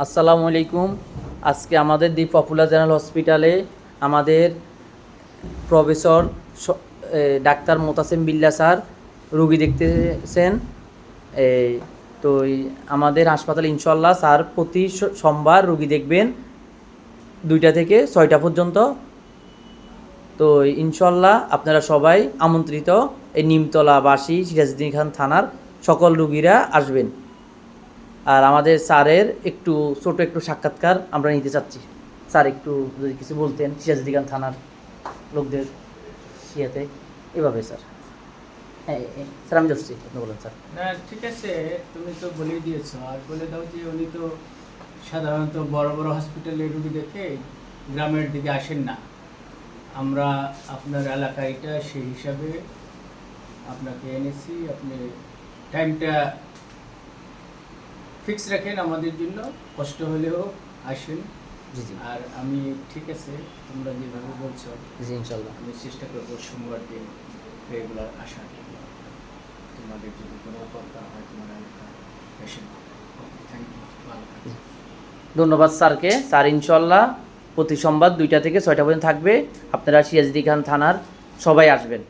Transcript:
আসসালামু আলাইকুম। আজকে আমাদের দি পপুলার জেনারেল হসপিটালে আমাদের প্রফেসর ডাক্তার মোতাসিম বিল্লাহ স্যার রুগী দেখতেছেন। এই তো আমাদের হাসপাতালে ইনশাল্লাহ স্যার প্রতি সোমবার রুগী দেখবেন 2টা থেকে 6টা পর্যন্ত। তো ইনশাল্লাহ আপনারা সবাই আমন্ত্রিত। এই নিমতলাবাসী সিরাজউদ্দিন খান থানার সকল রুগীরা আসবেন। আর আমাদের স্যারের ছোট একটু সাক্ষাৎকার আমরা নিতে চাচ্ছি। স্যার একটু যদি কিছু বলতেন সিরাজউদ্দিন খান থানার লোকদের ইয়েতে এভাবে স্যার। হ্যাঁ স্যার আমি যাচ্ছি, আপনি বলেন স্যার। না ঠিক আছে, তুমি তো বলেই দিয়েছো, আর বলে দাও যে উনি তো সাধারণত বড় বড় হসপিটালে রুগী দেখে গ্রামের দিকে আসেন না। আমরা আপনার এলাকায় এটা সেই হিসাবে আপনাকে এনেছি। আপনি টাইমটা ফিক্স রাখেন আমাদের জন্য, কষ্ট হলেও আসেন। জি জি আর আমি ঠিক আছে, তোমরা যেভাবে বলছো জি ইনশাল্লাহ আমি চেষ্টা করবো সোমবার দিন রেগুলার আসার জন্য। তোমাদের যদি কোনো উপকার হয় তোমার এলাকার পেশেন্ট। থ্যাংক ইউ, ভালো থাকবে। ধন্যবাদ স্যারকে। স্যার ইনশাল্লাহ প্রতি সোমবার 2টা থেকে 6টা পর্যন্ত থাকবে। আপনারা সিরাজউদ্দিন খান থানার সবাই আসবেন।